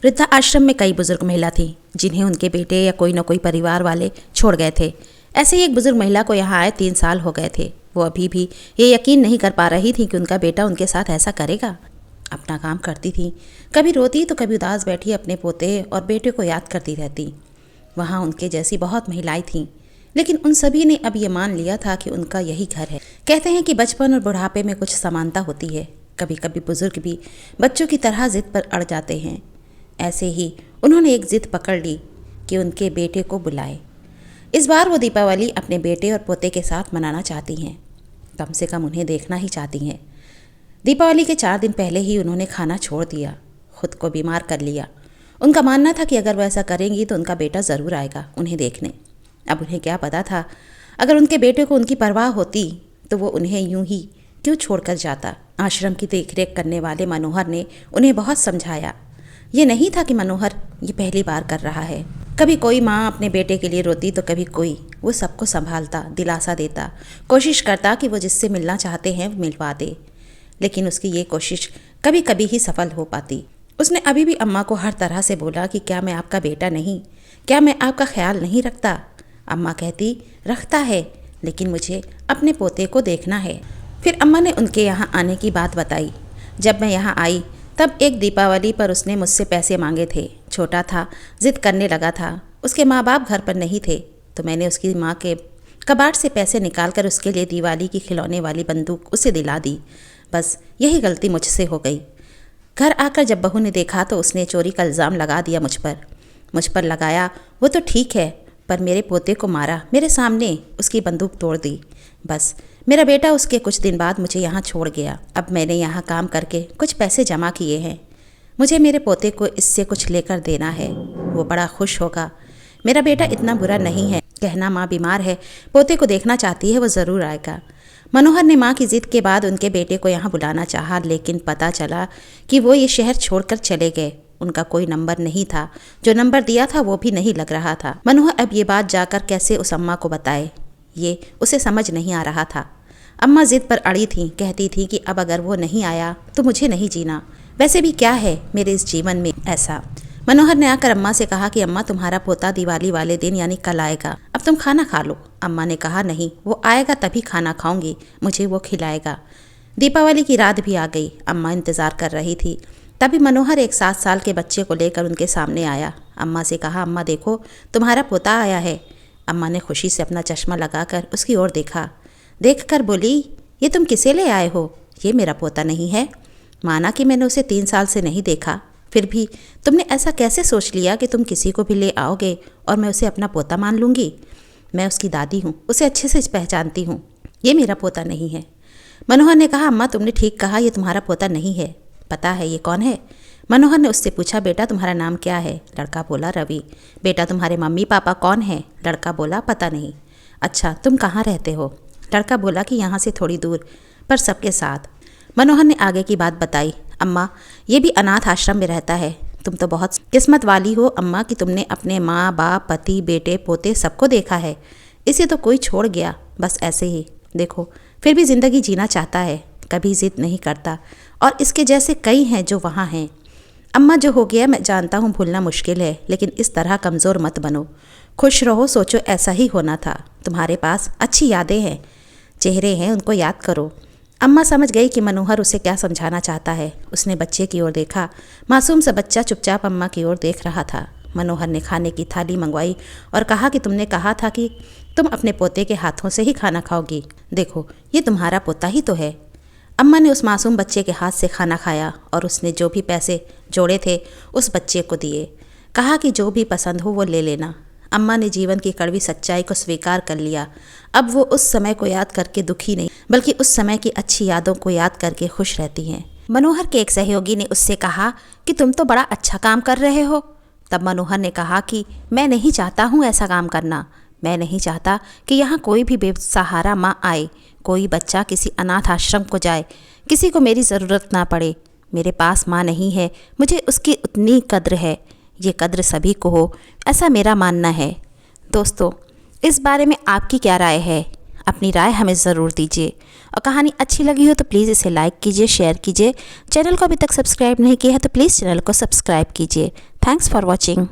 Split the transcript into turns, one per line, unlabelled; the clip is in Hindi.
वृद्धा आश्रम में कई बुजुर्ग महिला थी जिन्हें उनके बेटे या कोई न कोई परिवार वाले छोड़ गए थे। ऐसे ही एक बुजुर्ग महिला को यहाँ आए 3 साल हो गए थे। वो अभी भी ये यकीन नहीं कर पा रही थी कि उनका बेटा उनके साथ ऐसा करेगा। अपना काम करती थी, कभी रोती तो कभी उदास बैठी अपने पोते और बेटे को याद करती रहती। वहाँ उनके जैसी बहुत महिलाएं थीं, लेकिन उन सभी ने अब ये मान लिया था कि उनका यही घर है। कहते हैं कि बचपन और बुढ़ापे में कुछ समानता होती है। कभी कभी बुजुर्ग भी बच्चों की तरह जिद पर अड़ जाते हैं। ऐसे ही उन्होंने एक जिद पकड़ ली कि उनके बेटे को बुलाए। इस बार वो दीपावली अपने बेटे और पोते के साथ मनाना चाहती हैं। कम से कम उन्हें देखना ही चाहती हैं। दीपावली के 4 दिन पहले ही उन्होंने खाना छोड़ दिया, खुद को बीमार कर लिया। उनका मानना था कि अगर वो ऐसा करेंगी तो उनका बेटा ज़रूर आएगा उन्हें देखने। अब उन्हें क्या पता था, अगर उनके बेटे को उनकी परवाह होती तो वो उन्हें यूं ही क्यों छोड़कर जाता। आश्रम की देखरेख करने वाले मनोहर ने उन्हें बहुत समझाया। ये नहीं था कि मनोहर ये पहली बार कर रहा है। कभी कोई माँ अपने बेटे के लिए रोती तो कभी कोई। वो सबको संभालता, दिलासा देता, कोशिश करता कि वो जिससे मिलना चाहते हैं वो मिलवा दे। लेकिन उसकी ये कोशिश कभी कभी ही सफल हो पाती। उसने अभी भी अम्मा को हर तरह से बोला कि क्या मैं आपका बेटा नहीं, क्या मैं आपका ख्याल नहीं रखता। अम्मा कहती रखता है, लेकिन मुझे अपने पोते को देखना है। फिर अम्मा ने उनके यहाँ आने की बात बताई। जब मैं यहाँ आई तब एक दीपावली पर उसने मुझसे पैसे मांगे थे। छोटा था, जिद करने लगा था। उसके माँ बाप घर पर नहीं थे तो मैंने उसकी माँ के कबाड़ से पैसे निकालकर उसके लिए दिवाली की खिलौने वाली बंदूक उसे दिला दी। बस यही गलती मुझसे हो गई। घर आकर जब बहू ने देखा तो उसने चोरी का इल्ज़ाम लगा दिया मुझ पर लगाया वो तो ठीक है, पर मेरे पोते को मारा, मेरे सामने उसकी बंदूक तोड़ दी। बस मेरा बेटा उसके कुछ दिन बाद मुझे यहाँ छोड़ गया। अब मैंने यहाँ काम करके कुछ पैसे जमा किए हैं। मुझे मेरे पोते को इससे कुछ लेकर देना है, वो बड़ा खुश होगा। मेरा बेटा इतना बुरा नहीं है। कहना माँ बीमार है, पोते को देखना चाहती है, वो ज़रूर आएगा। मनोहर ने माँ की जिद के बाद उनके बेटे को यहाँ बुलाना चाहा, लेकिन पता चला कि वो ये शहर छोड़कर चले गए। उनका कोई नंबर नहीं था, जो नंबर दिया था वो भी नहीं लग रहा था। मनोहर अब ये बात जाकर कैसे उस अम्मा को बताए, ये उसे समझ नहीं आ रहा था। अम्मा जिद पर अड़ी थीं, कहती थी कि अब अगर वो नहीं आया तो मुझे नहीं जीना। वैसे भी क्या है मेरे इस जीवन में ऐसा। मनोहर ने आकर अम्मा से कहा कि अम्मा तुम्हारा पोता दिवाली वाले दिन यानी कल आएगा, अब तुम खाना खा लो। अम्मा ने कहा नहीं, वो आएगा तभी खाना खाऊंगी, मुझे वो खिलाएगा। दीपावली की रात भी आ गई। अम्मा इंतज़ार कर रही थी। तभी मनोहर एक 7 साल के बच्चे को लेकर उनके सामने आया। अम्मा से कहा अम्मा देखो तुम्हारा पोता आया है। अम्मा ने खुशी से अपना चश्मा लगाकर उसकी ओर देखा। देखकर बोली ये तुम किसे ले आए हो, ये मेरा पोता नहीं है। माना कि मैंने उसे 3 साल से नहीं देखा, फिर भी तुमने ऐसा कैसे सोच लिया कि तुम किसी को भी ले आओगे और मैं उसे अपना पोता मान लूँगी। मैं उसकी दादी हूँ, उसे अच्छे से पहचानती हूँ, ये मेरा पोता नहीं है। मनोहर ने कहा अम्मा तुमने ठीक कहा, ये तुम्हारा पोता नहीं है। पता है ये कौन है? मनोहर ने उससे पूछा बेटा तुम्हारा नाम क्या है? लड़का बोला रवि। बेटा तुम्हारे मम्मी पापा कौन है? लड़का बोला पता नहीं। अच्छा तुम कहाँ रहते हो? लड़का बोला कि यहाँ से थोड़ी दूर, पर सबके साथ। मनोहर ने आगे की बात बताई। अम्मा ये भी अनाथ आश्रम में रहता है। तुम तो बहुत किस्मत वाली हो अम्मा कि तुमने अपने माँ बाप पति बेटे पोते सबको देखा है। इसे तो कोई छोड़ गया बस ऐसे ही। देखो फिर भी ज़िंदगी जीना चाहता है, कभी जिद नहीं करता, और इसके जैसे कई हैं जो वहाँ हैं। अम्मा जो हो गया मैं जानता हूँ भूलना मुश्किल है, लेकिन इस तरह कमज़ोर मत बनो। खुश रहो, सोचो ऐसा ही होना था। तुम्हारे पास अच्छी यादें हैं, चेहरे हैं, उनको याद करो। अम्मा समझ गई कि मनोहर उसे क्या समझाना चाहता है। उसने बच्चे की ओर देखा। मासूम सा बच्चा चुपचाप अम्मा की ओर देख रहा था। मनोहर ने खाने की थाली मंगवाई और कहा कि तुमने कहा था कि तुम अपने पोते के हाथों से ही खाना खाओगी। देखो ये तुम्हारा पोता ही तो है। अम्मा ने उस मासूम बच्चे के हाथ से खाना खाया और उसने जो भी पैसे जोड़े थे उस बच्चे को दिए। कहा कि जो भी पसंद हो वो ले लेना। अम्मा ने जीवन की कड़वी सच्चाई को स्वीकार कर लिया। अब वो उस समय को याद करके दुखी नहीं, बल्कि उस समय की अच्छी यादों को याद करके खुश रहती हैं। मनोहर के एक सहयोगी ने उससे कहा कि तुम तो बड़ा अच्छा काम कर रहे हो। तब मनोहर ने कहा कि मैं नहीं चाहता हूँ ऐसा काम करना। मैं नहीं चाहता कि यहाँ कोई भी बेसहारा माँ आए, कोई बच्चा किसी अनाथ आश्रम को जाए, किसी को मेरी ज़रूरत ना पड़े। मेरे पास माँ नहीं है, मुझे उसकी उतनी कद्र है, ये कद्र सभी को हो, ऐसा मेरा मानना है। दोस्तों इस बारे में आपकी क्या राय है? अपनी राय हमें ज़रूर दीजिए और कहानी अच्छी लगी हो तो प्लीज़ इसे लाइक कीजिए, शेयर कीजिए। चैनल को अभी तक सब्सक्राइब नहीं किया है तो प्लीज़ चैनल को सब्सक्राइब कीजिए। Thanks for watching.